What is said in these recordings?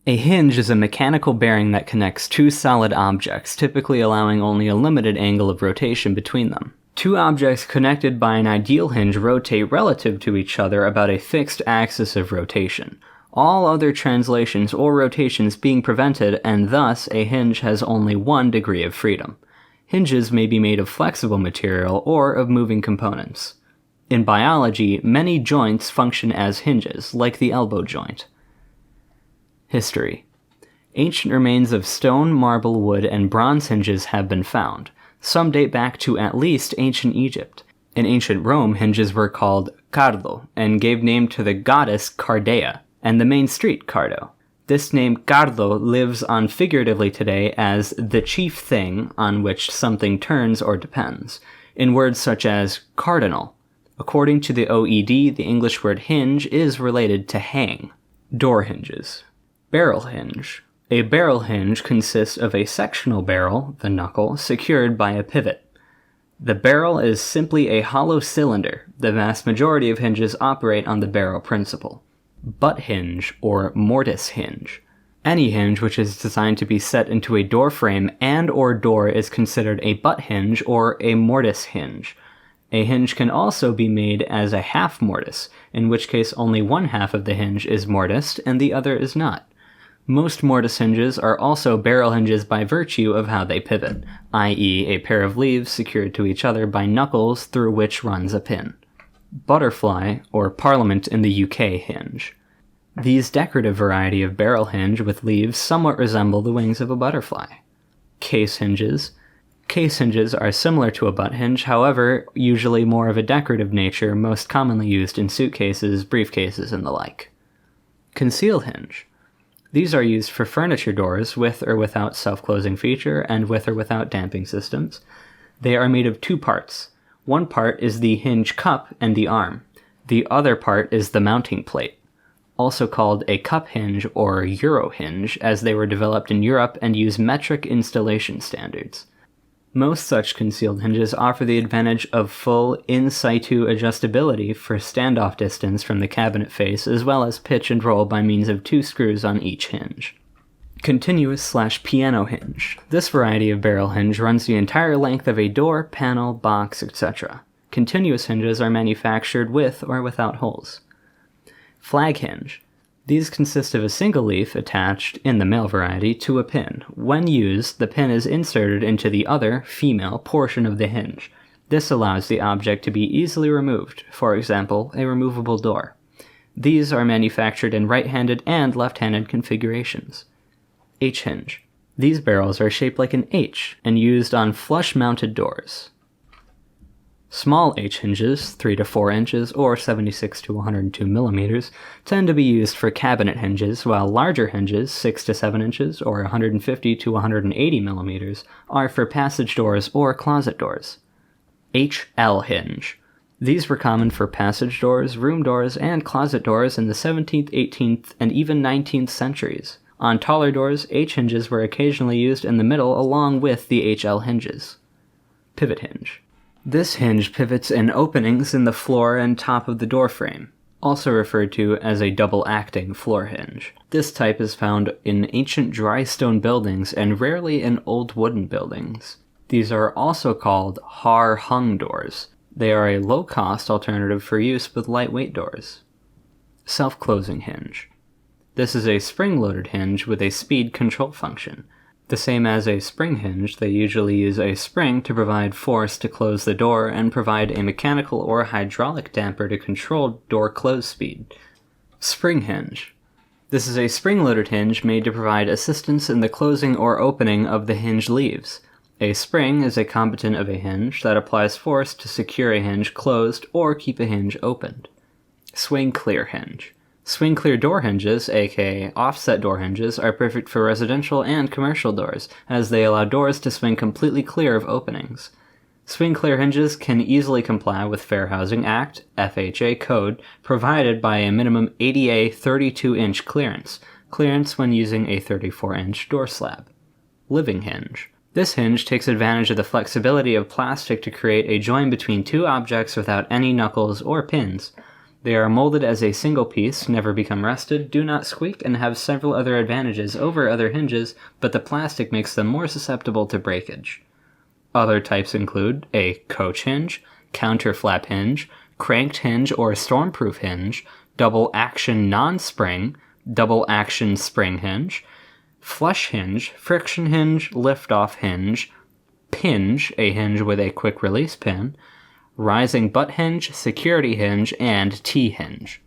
A hinge is a mechanical bearing that connects two solid objects, typically allowing only a limited angle of rotation between them. Two objects connected by an ideal hinge rotate relative to each other about a fixed axis of rotation, all other translations or rotations being prevented, and thus a hinge has only one degree of freedom. Hinges may be made of flexible material or of moving components. In biology, many joints function as hinges, like the elbow joint. History. Ancient remains of stone, marble, wood, and bronze hinges have been found. Some date back to at least ancient Egypt. In ancient Rome, hinges were called cardo and gave name to the goddess Cardea and the main street Cardo. This name cardo lives on figuratively today as the chief thing on which something turns or depends, in words such as cardinal. According to the OED, the English word hinge is related to hang. Door hinges. Barrel hinge. A barrel hinge consists of a sectional barrel, the knuckle, secured by a pivot. The barrel is simply a hollow cylinder. The vast majority of hinges operate on the barrel principle. Butt hinge, or mortise hinge. Any hinge which is designed to be set into a door frame and or door is considered a butt hinge or a mortise hinge. A hinge can also be made as a half mortise, in which case only one half of the hinge is mortised and the other is not. Most mortise hinges are also barrel hinges by virtue of how they pivot, i.e. a pair of leaves secured to each other by knuckles through which runs a pin. Butterfly, or Parliament in the UK hinge. These decorative variety of barrel hinge with leaves somewhat resemble the wings of a butterfly. Case hinges. Case hinges are similar to a butt hinge, however, usually more of a decorative nature, most commonly used in suitcases, briefcases, and the like. Conceal hinge. These are used for furniture doors with or without self-closing feature and with or without damping systems. They are made of two parts. One part is the hinge cup and the arm. The other part is the mounting plate, also called a cup hinge or Euro hinge, as they were developed in Europe and use metric installation standards. Most such concealed hinges offer the advantage of full in situ adjustability for standoff distance from the cabinet face, as well as pitch and roll by means of two screws on each hinge. Continuous/piano hinge. This variety of barrel hinge runs the entire length of a door, panel, box, etc. Continuous hinges are manufactured with or without holes. Flag hinge. These consist of a single leaf attached, in the male variety, to a pin. When used, the pin is inserted into the other, female, portion of the hinge. This allows the object to be easily removed, for example, a removable door. These are manufactured in right-handed and left-handed configurations. H-hinge. These barrels are shaped like an H and used on flush-mounted doors. Small H-hinges, 3 to 4 inches or 76 to 102 millimeters, tend to be used for cabinet hinges, while larger hinges, 6 to 7 inches or 150 to 180 millimeters, are for passage doors or closet doors. HL hinge. These were common for passage doors, room doors, and closet doors in the 17th, 18th, and even 19th centuries. On taller doors, H-hinges were occasionally used in the middle along with the HL hinges. Pivot hinge. This hinge pivots in openings in the floor and top of the door frame, also referred to as a double-acting floor hinge. This type is found in ancient dry stone buildings and rarely in old wooden buildings. These are also called har-hung doors. They are a low-cost alternative for use with lightweight doors. Self-closing hinge. This is a spring-loaded hinge with a speed control function. The same as a spring hinge, they usually use a spring to provide force to close the door and provide a mechanical or hydraulic damper to control door close speed. Spring hinge. This is a spring-loaded hinge made to provide assistance in the closing or opening of the hinge leaves. A spring is a combatant of a hinge that applies force to secure a hinge closed or keep a hinge opened. Swing clear hinge. Swing clear door hinges, aka offset door hinges, are perfect for residential and commercial doors, as they allow doors to swing completely clear of openings. Swing clear hinges can easily comply with Fair Housing Act, FHA code, provided by a minimum ADA 32-inch clearance when using a 34-inch door slab. Living hinge. This hinge takes advantage of the flexibility of plastic to create a join between two objects without any knuckles or pins. They are molded as a single piece, never become rusted, do not squeak, and have several other advantages over other hinges, but the plastic makes them more susceptible to breakage. Other types include a coach hinge, counter flap hinge, cranked hinge or stormproof hinge, double action non-spring, double action spring hinge, flush hinge, friction hinge, lift-off hinge, pinge, a hinge with a quick release pin, rising butt hinge, security hinge, and T-hinge.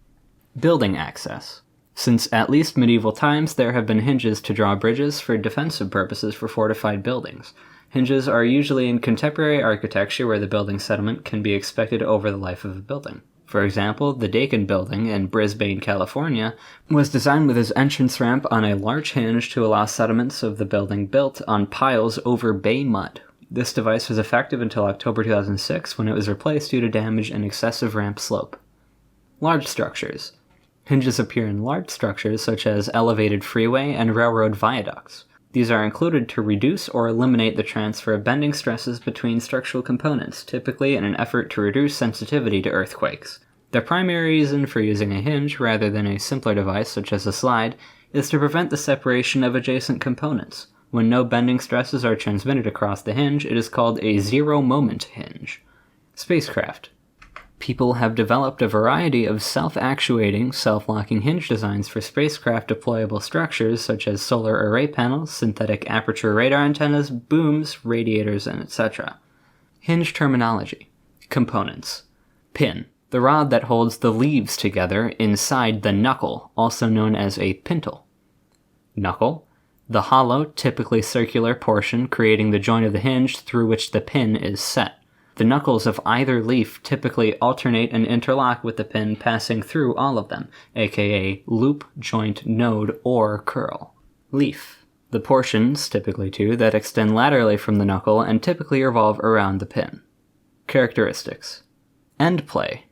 Building access. Since at least medieval times, there have been hinges to draw bridges for defensive purposes for fortified buildings. Hinges are usually in contemporary architecture where the building settlement can be expected over the life of a building. For example, the Dakin Building in Brisbane, California, was designed with its entrance ramp on a large hinge to allow settlements of the building built on piles over bay mud. This device was effective until October 2006, when it was replaced due to damage and excessive ramp slope. Large structures. Hinges appear in large structures such as elevated freeway and railroad viaducts. These are included to reduce or eliminate the transfer of bending stresses between structural components, typically in an effort to reduce sensitivity to earthquakes. The primary reason for using a hinge rather than a simpler device such as a slide is to prevent the separation of adjacent components. When no bending stresses are transmitted across the hinge, it is called a zero-moment hinge. Spacecraft. People have developed a variety of self-actuating, self-locking hinge designs for spacecraft deployable structures such as solar array panels, synthetic aperture radar antennas, booms, radiators, and etc. Hinge terminology. Components. Pin. The rod that holds the leaves together inside the knuckle, also known as a pintle. Knuckle. The hollow, typically circular portion creating the joint of the hinge through which the pin is set. The knuckles of either leaf typically alternate and interlock with the pin passing through all of them, aka loop, joint, node, or curl. Leaf. The portions, typically two, that extend laterally from the knuckle and typically revolve around the pin. Characteristics. End play.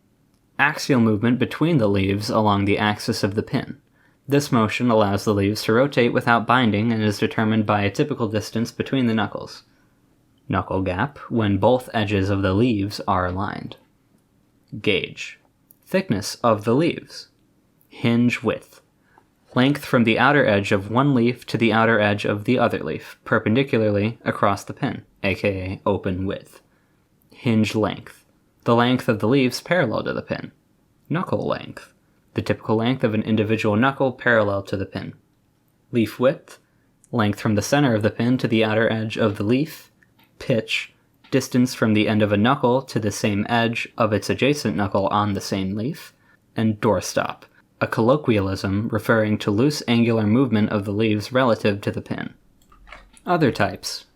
Axial movement between the leaves along the axis of the pin. This motion allows the leaves to rotate without binding and is determined by a typical distance between the knuckles. Knuckle gap, when both edges of the leaves are aligned. Gauge. Thickness of the leaves. Hinge width. Length from the outer edge of one leaf to the outer edge of the other leaf, perpendicularly across the pin, aka open width. Hinge length. The length of the leaves parallel to the pin. Knuckle length. The typical length of an individual knuckle parallel to the pin. Leaf width. Length from the center of the pin to the outer edge of the leaf. Pitch. Distance from the end of a knuckle to the same edge of its adjacent knuckle on the same leaf. And doorstop. A colloquialism referring to loose angular movement of the leaves relative to the pin. Other types.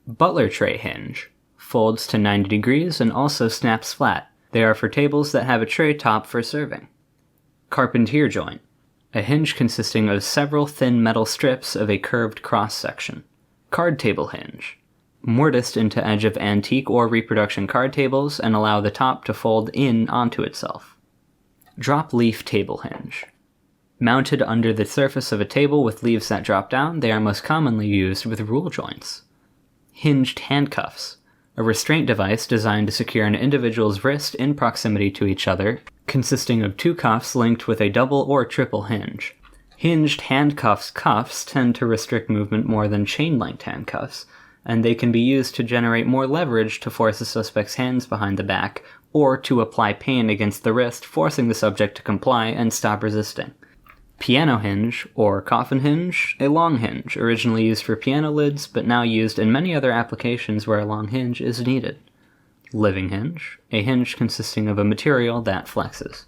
Butler tray hinge. Folds to 90 degrees and also snaps flat. They are for tables that have a tray top for serving. Carpentier joint. A hinge consisting of several thin metal strips of a curved cross-section. Card table hinge. Mortised into edge of antique or reproduction card tables and allow the top to fold in onto itself. Drop leaf table hinge. Mounted under the surface of a table with leaves that drop down, they are most commonly used with rule joints. Hinged handcuffs. A restraint device designed to secure an individual's wrist in proximity to each other, consisting of two cuffs linked with a double or triple hinge. Hinged handcuffs cuffs tend to restrict movement more than chain-linked handcuffs, and they can be used to generate more leverage to force the suspect's hands behind the back, or to apply pain against the wrist, forcing the subject to comply and stop resisting. Piano hinge, or coffin hinge, a long hinge, originally used for piano lids, but now used in many other applications where a long hinge is needed. Living hinge, a hinge consisting of a material that flexes.